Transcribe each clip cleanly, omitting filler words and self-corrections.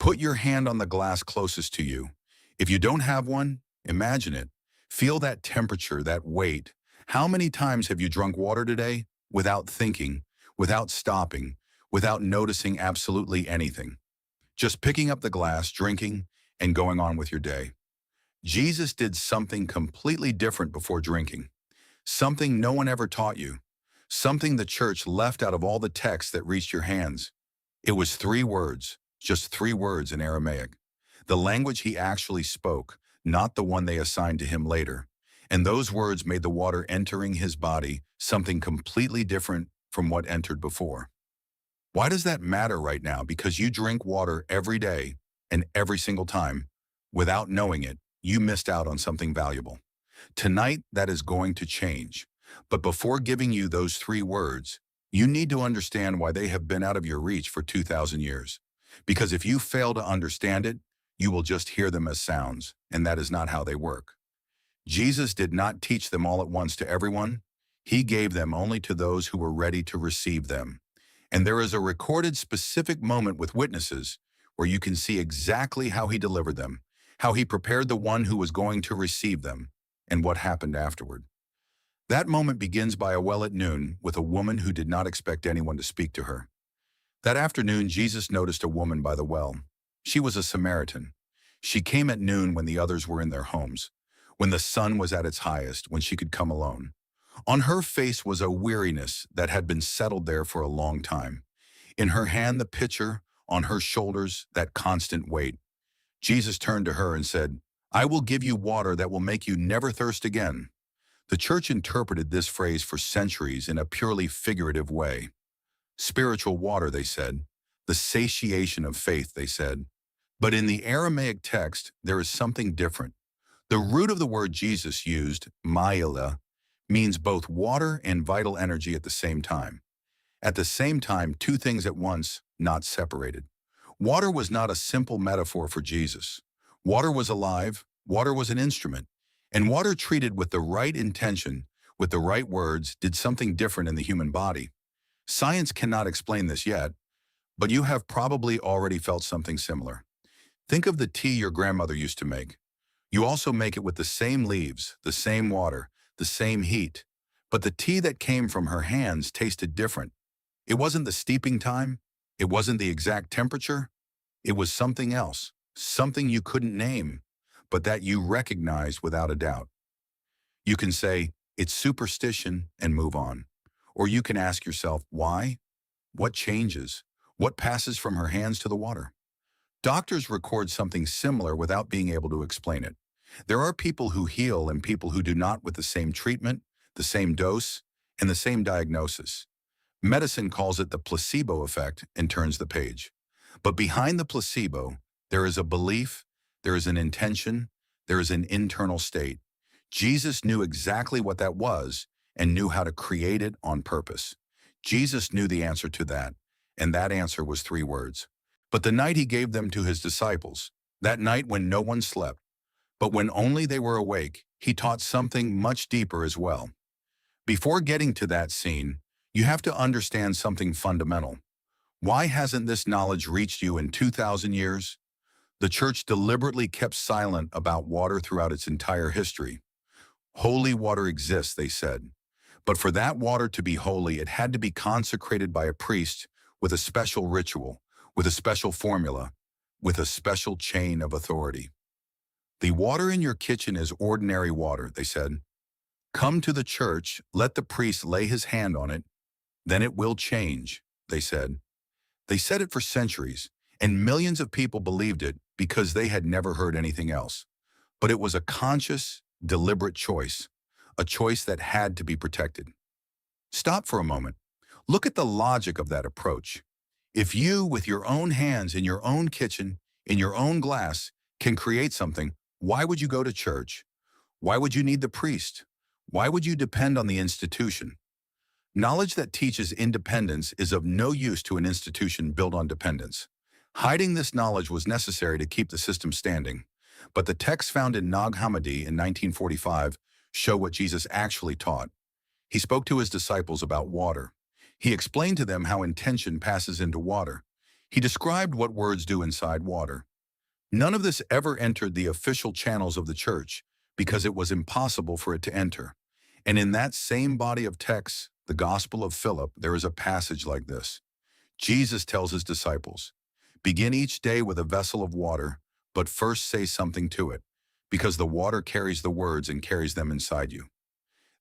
Put your hand on the glass closest to you. If you don't have one, imagine it. Feel that temperature, that weight. How many times have you drunk water today without thinking, without stopping, without noticing absolutely anything? Just picking up the glass, drinking, and going on with your day. Jesus did something completely different before drinking. Something no one ever taught you. Something the church left out of all the texts that reached your hands. It was three words, just three words in Aramaic. The language he actually spoke, not the one they assigned to him later. And those words made the water entering his body something completely different from what entered before. Why does that matter right now? Because you drink water every day and every single time. Without knowing it, you missed out on something valuable. Tonight, that is going to change. But before giving you those three words, you need to understand why they have been out of your reach for 2,000 years. Because if you fail to understand it, you will just hear them as sounds, and that is not how they work. Jesus did not teach them all at once to everyone. He gave them only to those who were ready to receive them. And there is a recorded specific moment with witnesses where you can see exactly how he delivered them, how he prepared the one who was going to receive them, and what happened afterward. That moment begins by a well at noon with a woman who did not expect anyone to speak to her. That afternoon, Jesus noticed a woman by the well. She was a Samaritan. She came at noon when the others were in their homes, when the sun was at its highest, when she could come alone. On her face was a weariness that had been settled there for a long time. In her hand, the pitcher, on her shoulders, that constant weight. Jesus turned to her and said, "I will give you water that will make you never thirst again." The church interpreted this phrase for centuries in a purely figurative way. Spiritual water, they said. The satiation of faith, they said. But in the Aramaic text, there is something different. The root of the word Jesus used, ma'ila, means both water and vital energy at the same time. At the same time, two things at once, not separated. Water was not a simple metaphor for Jesus. Water was alive, water was an instrument, and water treated with the right intention, with the right words, did something different in the human body. Science cannot explain this yet, but you have probably already felt something similar. Think of the tea your grandmother used to make. You also make it with the same leaves, the same water, the same heat, but the tea that came from her hands tasted different. It wasn't the steeping time, it wasn't the exact temperature, it was something else, something you couldn't name, but that you recognized without a doubt. You can say, it's superstition, and move on. Or you can ask yourself, why? What changes? What passes from her hands to the water? Doctors record something similar without being able to explain it. There are people who heal and people who do not with the same treatment, the same dose, and the same diagnosis. Medicine calls it the placebo effect and turns the page. But behind the placebo, there is a belief, there is an intention, there is an internal state. Jesus knew exactly what that was and knew how to create it on purpose. Jesus knew the answer to that, and that answer was three words. But the night he gave them to his disciples, that night when no one slept, but when only they were awake, he taught something much deeper as well. Before getting to that scene, you have to understand something fundamental. Why hasn't this knowledge reached you in 2,000 years? The church deliberately kept silent about water throughout its entire history. Holy water exists, they said. But for that water to be holy, it had to be consecrated by a priest with a special ritual, with a special formula, with a special chain of authority. The water in your kitchen is ordinary water, they said. Come to the church, let the priest lay his hand on it, then it will change, they said. They said it for centuries, and millions of people believed it because they had never heard anything else. But it was a conscious, deliberate choice, a choice that had to be protected. Stop for a moment. Look at the logic of that approach. If you, with your own hands, in your own kitchen, in your own glass, can create something, why would you go to church? Why would you need the priest? Why would you depend on the institution? Knowledge that teaches independence is of no use to an institution built on dependence. Hiding this knowledge was necessary to keep the system standing, but the texts found in Nag Hammadi in 1945 show what Jesus actually taught. He spoke to his disciples about water. He explained to them how intention passes into water. He described what words do inside water. None of this ever entered the official channels of the church because it was impossible for it to enter. And in that same body of texts, the Gospel of Philip, there is a passage like this. Jesus tells his disciples, begin each day with a vessel of water, but first say something to it, because the water carries the words and carries them inside you.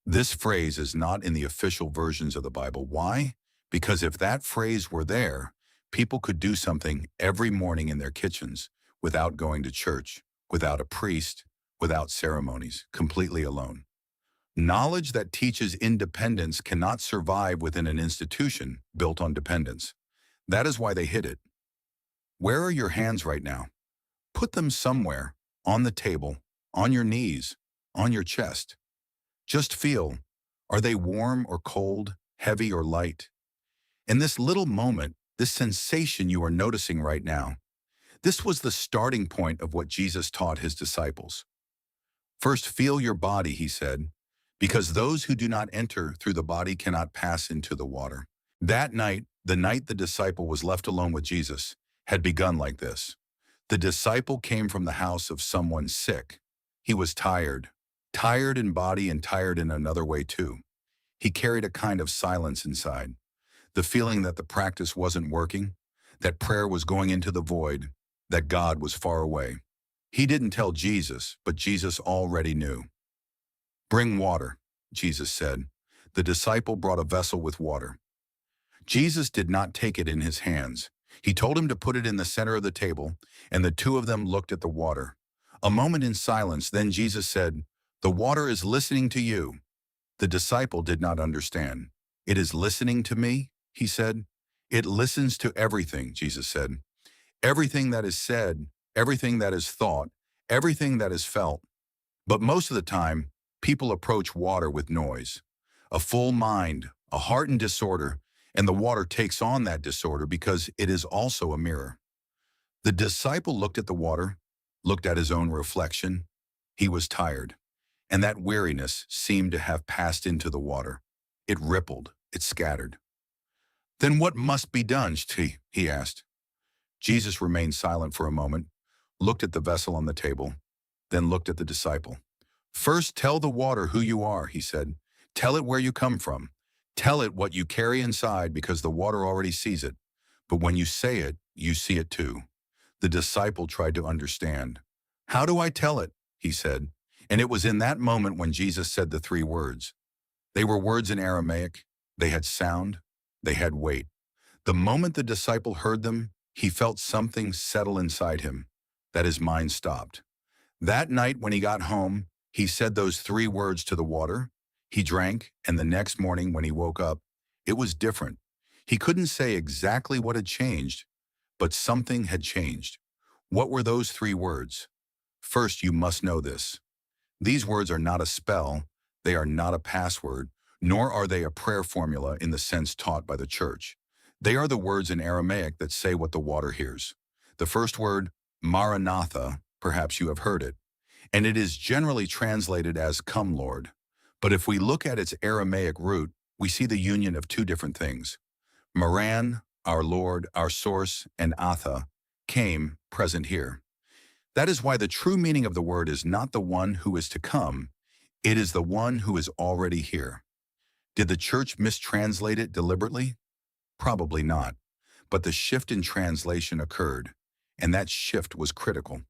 This phrase is not in the official versions of the Bible. Why? Because if that phrase were there, people could do something every morning in their kitchens without going to church, without a priest, without ceremonies, completely alone. Knowledge that teaches independence cannot survive within an institution built on dependence. That is why they hid it. Where are your hands right now? Put them somewhere, on the table, on your knees, on your chest. Just feel, are they warm or cold, heavy or light? In this little moment, this sensation you are noticing right now, this was the starting point of what Jesus taught his disciples. First, feel your body, he said, because those who do not enter through the body cannot pass into the water. That night, the night the disciple was left alone with Jesus, had begun like this. The disciple came from the house of someone sick. He was tired in body and tired in another way too. He carried a kind of silence inside, the feeling that the practice wasn't working, that prayer was going into the void, that God was far away. He didn't tell Jesus, but Jesus already knew. Bring water, Jesus said. The disciple brought a vessel with water. Jesus did not take it in his hands. He told him to put it in the center of the table, and the two of them looked at the water. A moment in silence, then Jesus said, the water is listening to you. The disciple did not understand. It is listening to me, he said. It listens to everything, Jesus said. Everything that is said, everything that is thought, everything that is felt. But most of the time, people approach water with noise. A full mind, a heart in disorder, and the water takes on that disorder because it is also a mirror. The disciple looked at the water, looked at his own reflection. He was tired, and that weariness seemed to have passed into the water. It rippled, it scattered. Then what must be done, he asked. Jesus remained silent for a moment, looked at the vessel on the table, then looked at the disciple. First, tell the water who you are, he said. Tell it where you come from. Tell it what you carry inside because the water already sees it. But when you say it, you see it too. The disciple tried to understand. How do I tell it? He said. And it was in that moment when Jesus said the three words. They were words in Aramaic. They had sound. They had weight. The moment the disciple heard them, he felt something settle inside him, that his mind stopped. That night when he got home, he said those three words to the water. He drank, and the next morning when he woke up, it was different. He couldn't say exactly what had changed, but something had changed. What were those three words? First, you must know this. These words are not a spell, they are not a password, nor are they a prayer formula in the sense taught by the church. They are the words in Aramaic that say what the water hears. The first word, Maranatha, perhaps you have heard it, and it is generally translated as "Come, Lord." But if we look at its Aramaic root, we see the union of two different things. Maran, our Lord, our source, and Atha, came, present here. That is why the true meaning of the word is not the one who is to come, it is the one who is already here. Did the church mistranslate it deliberately? Probably not. But the shift in translation occurred, and that shift was critical.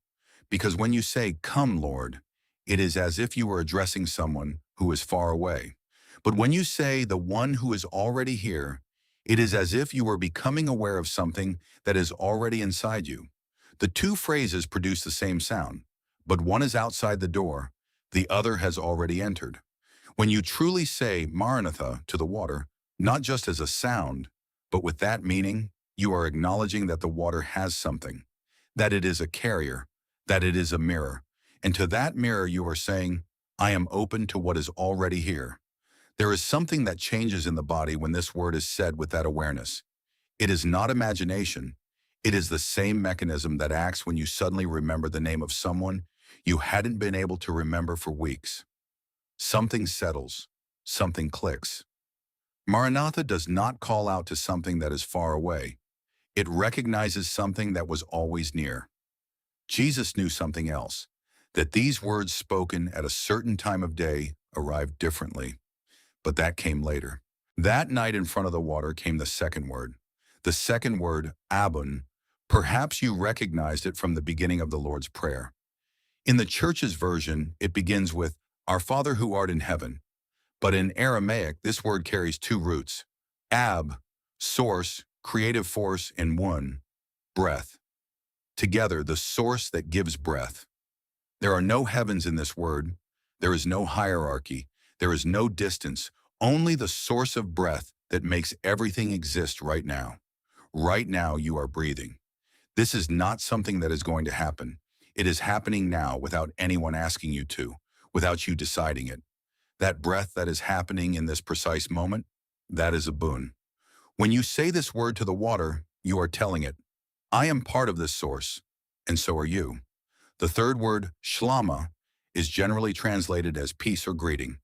Because when you say, "Come, Lord," it is as if you were addressing someone who is far away. But when you say, "the one who is already here," it is as if you were becoming aware of something that is already inside you. The two phrases produce the same sound, but one is outside the door, the other has already entered. When you truly say Maranatha to the water, not just as a sound, but with that meaning, you are acknowledging that the water has something, that it is a carrier, that it is a mirror. And to that mirror you are saying, I am open to what is already here. There is something that changes in the body when this word is said with that awareness. It is not imagination. It is the same mechanism that acts when you suddenly remember the name of someone you hadn't been able to remember for weeks. Something settles. Something clicks. Maranatha does not call out to something that is far away. It recognizes something that was always near. Jesus knew something else, that these words spoken at a certain time of day arrived differently, but that came later. That night in front of the water came the second word, Abun. Perhaps you recognized it from the beginning of the Lord's Prayer. In the church's version, it begins with, Our Father who art in heaven. But in Aramaic, this word carries two roots. Ab, source, creative force, and one, breath. Together, the source that gives breath. There are no heavens in this word. There is no hierarchy. There is no distance. Only the source of breath that makes everything exist right now. Right now, you are breathing. This is not something that is going to happen. It is happening now without anyone asking you to, without you deciding it. That breath that is happening in this precise moment, that is a boon. When you say this word to the water, you are telling it, I am part of this source, and so are you. The third word, shlama, is generally translated as peace or greeting.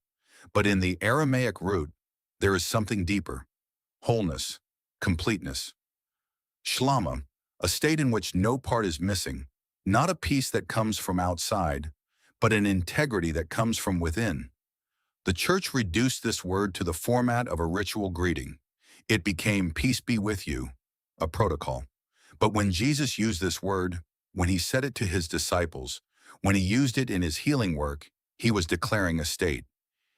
But in the Aramaic root, there is something deeper, wholeness, completeness. Shlama, a state in which no part is missing, not a peace that comes from outside, but an integrity that comes from within. The church reduced this word to the format of a ritual greeting. It became peace be with you, a protocol. But when Jesus used this word, when he said it to his disciples, when he used it in his healing work, he was declaring a state.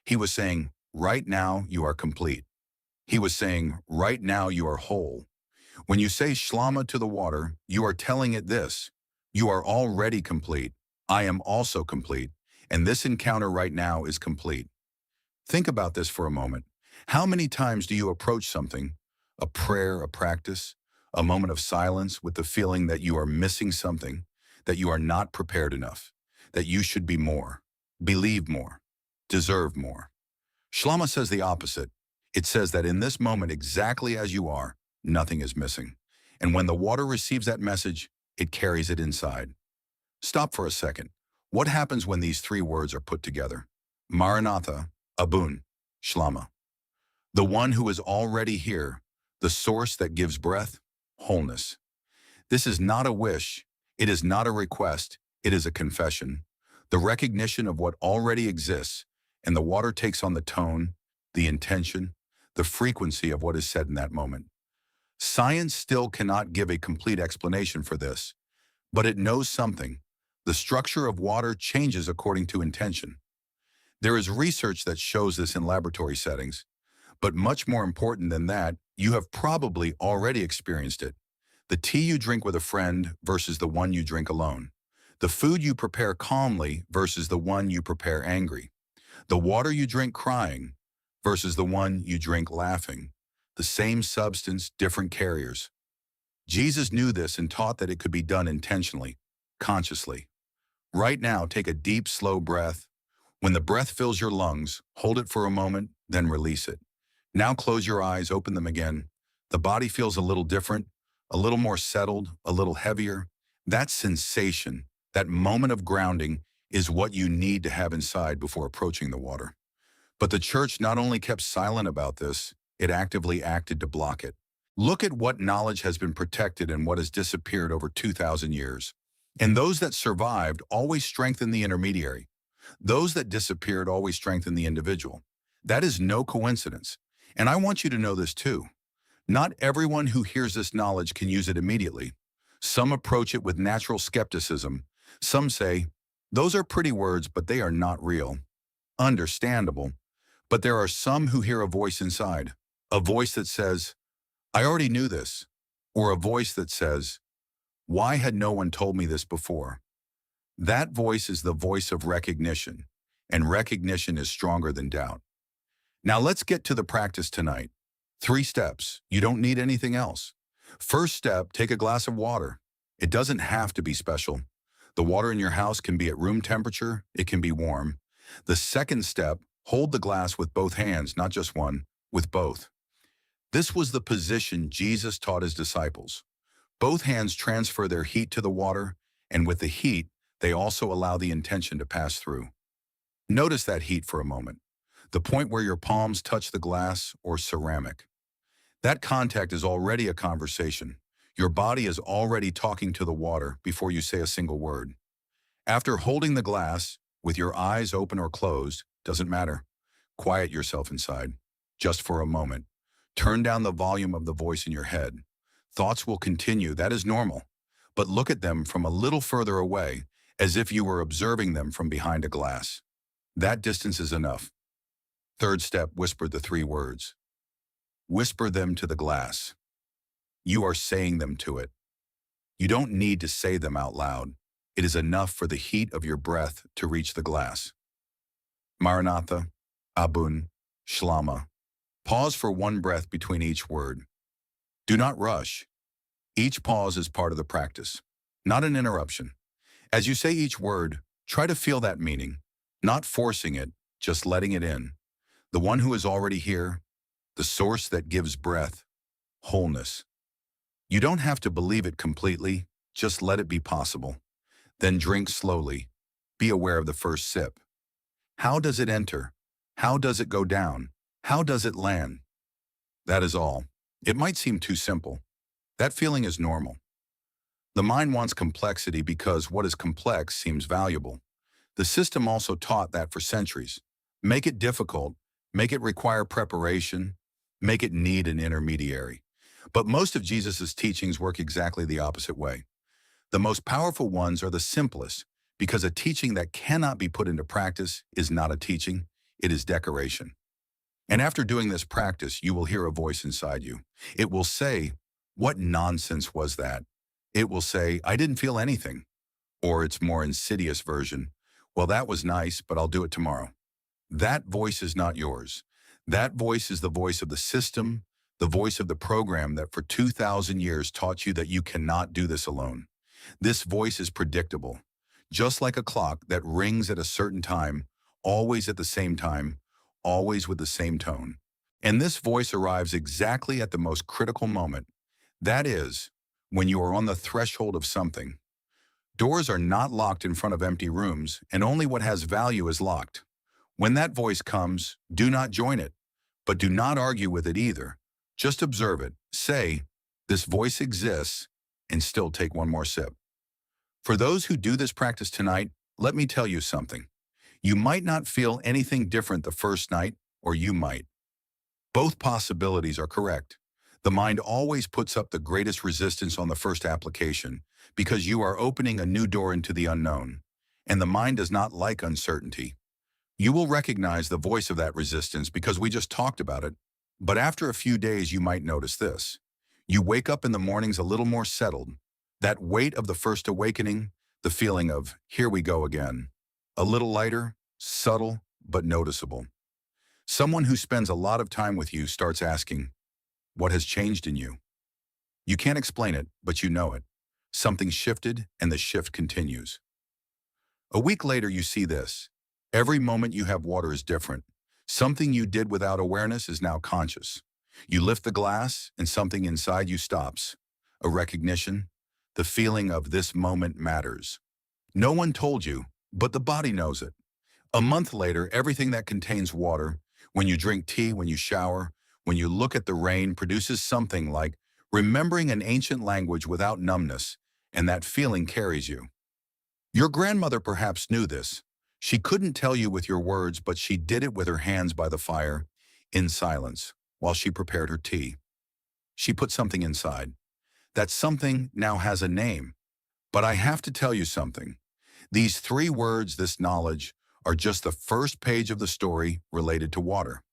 He was saying, right now you are complete. He was saying, right now you are whole. When you say shlama to the water, you are telling it this. You are already complete. I am also complete. And this encounter right now is complete. Think about this for a moment. How many times do you approach something, a prayer, a practice, a moment of silence with the feeling that you are missing something, that you are not prepared enough, that you should be more, believe more, deserve more? Shlama says the opposite. It says that in this moment, exactly as you are, nothing is missing. And when the water receives that message, it carries it inside. Stop for a second. What happens when these three words are put together? Maranatha, Abun, Shlama. The one who is already here, the source that gives breath, wholeness. This is not a wish. It is not a request. It is a confession. The recognition of what already exists, and the water takes on the tone, the intention, the frequency of what is said in that moment. Science still cannot give a complete explanation for this, but it knows something. The structure of water changes according to intention. There is research that shows this in laboratory settings, but much more important than that, you have probably already experienced it. The tea you drink with a friend versus the one you drink alone. The food you prepare calmly versus the one you prepare angry. The water you drink crying versus the one you drink laughing. The same substance, different carriers. Jesus knew this and taught that it could be done intentionally, consciously. Right now, take a deep, slow breath. When the breath fills your lungs, hold it for a moment, then release it. Now close your eyes, open them again. The body feels a little different, a little more settled, a little heavier. That sensation, that moment of grounding, is what you need to have inside before approaching the water. But the church not only kept silent about this, it actively acted to block it. Look at what knowledge has been protected and what has disappeared over 2,000 years. And those that survived always strengthen the intermediary. Those that disappeared always strengthen the individual. That is no coincidence. And I want you to know this too. Not everyone who hears this knowledge can use it immediately. Some approach it with natural skepticism. Some say, those are pretty words, but they are not real. Understandable. But there are some who hear a voice inside, a voice that says, I already knew this, or a voice that says, why had no one told me this before? That voice is the voice of recognition, and recognition is stronger than doubt. Now let's get to the practice tonight. 3 steps. You don't need anything else. First step, take a glass of water. It doesn't have to be special. The water in your house can be at room temperature. It can be warm. The second step, hold the glass with both hands, not just one, with both. This was the position Jesus taught his disciples. Both hands transfer their heat to the water, and with the heat, they also allow the intention to pass through. Notice that heat for a moment, the point where your palms touch the glass or ceramic. That contact is already a conversation. Your body is already talking to the water before you say a single word. After holding the glass, with your eyes open or closed, doesn't matter. Quiet yourself inside, just for a moment. Turn down the volume of the voice in your head. Thoughts will continue, that is normal. But look at them from a little further away, as if you were observing them from behind a glass. That distance is enough. Third step, whisper the three words. Whisper them to the glass. You are saying them to it. You don't need to say them out loud. It is enough for the heat of your breath to reach the glass. Maranatha, Abun, Shlama. Pause for one breath between each word. Do not rush. Each pause is part of the practice, not an interruption. As you say each word, try to feel that meaning, not forcing it, just letting it in. The one who is already here, the source that gives breath, wholeness. You don't have to believe it completely, just let it be possible. Then drink slowly. Be aware of the first sip. How does it enter? How does it go down? How does it land? That is all. It might seem too simple. That feeling is normal. The mind wants complexity because what is complex seems valuable. The system also taught that for centuries. Make it difficult, make it require preparation, make it need an intermediary. But most of Jesus' teachings work exactly the opposite way. The most powerful ones are the simplest, because a teaching that cannot be put into practice is not a teaching, it is decoration. And after doing this practice, you will hear a voice inside you. It will say, "What nonsense was that?" It will say, "I didn't feel anything." Or its more insidious version, "Well, that was nice, but I'll do it tomorrow." That voice is not yours. That voice is the voice of the system, the voice of the program that for 2,000 years taught you that you cannot do this alone. This voice is predictable, just like a clock that rings at a certain time, always at the same time, always with the same tone. And this voice arrives exactly at the most critical moment. That is, when you are on the threshold of something. Doors are not locked in front of empty rooms, and only what has value is locked. When that voice comes, do not join it, but do not argue with it either. Just observe it. Say, "This voice exists," and still take one more sip. For those who do this practice tonight, let me tell you something. You might not feel anything different the first night, or you might. Both possibilities are correct. The mind always puts up the greatest resistance on the first application because you are opening a new door into the unknown, and the mind does not like uncertainty. You will recognize the voice of that resistance because we just talked about it, but after a few days you might notice this. You wake up in the mornings a little more settled. That weight of the first awakening, the feeling of, "Here we go again." A little lighter, subtle, but noticeable. Someone who spends a lot of time with you starts asking, "What has changed in you?" You can't explain it, but you know it. Something shifted, and the shift continues. A week later, you see this. Every moment you have water is different. Something you did without awareness is now conscious. You lift the glass, and something inside you stops. A recognition, the feeling of this moment matters. No one told you, but the body knows it. A month later, everything that contains water, when you drink tea, when you shower, when you look at the rain, produces something like remembering an ancient language without numbness, and that feeling carries you. Your grandmother perhaps knew this. She couldn't tell you with your words, but she did it with her hands by the fire, in silence, while she prepared her tea. She put something inside. That something now has a name. But I have to tell you something. These three words, this knowledge, are just the first page of the story related to water.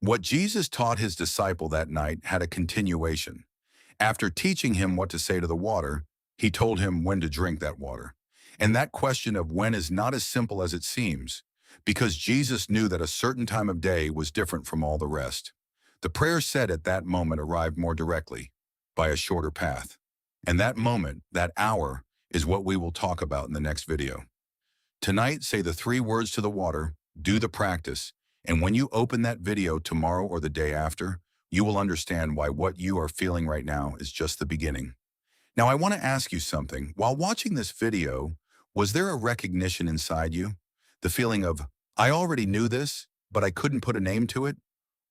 What Jesus taught his disciple that night had a continuation. After teaching him what to say to the water, he told him when to drink that water. And that question of when is not as simple as it seems, because Jesus knew that a certain time of day was different from all the rest. The prayer said at that moment arrived more directly, by a shorter path. And that moment, that hour, is what we will talk about in the next video. Tonight, say the three words to the water, do the practice, and when you open that video tomorrow or the day after, you will understand why what you are feeling right now is just the beginning. Now, I want to ask you something. While watching this video, was there a recognition inside you? The feeling of, "I already knew this, but I couldn't put a name to it"?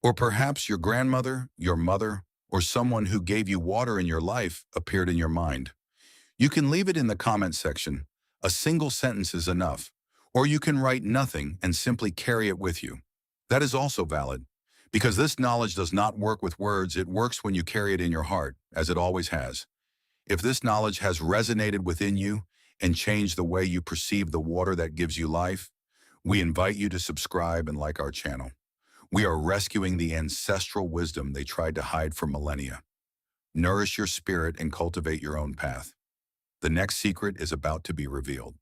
Or perhaps your grandmother, your mother, or someone who gave you water in your life appeared in your mind. You can leave it in the comment section. A single sentence is enough. Or you can write nothing and simply carry it with you. That is also valid. Because this knowledge does not work with words, it works when you carry it in your heart, as it always has. If this knowledge has resonated within you and changed the way you perceive the water that gives you life, we invite you to subscribe and like our channel. We are rescuing the ancestral wisdom they tried to hide for millennia. Nourish your spirit and cultivate your own path. The next secret is about to be revealed.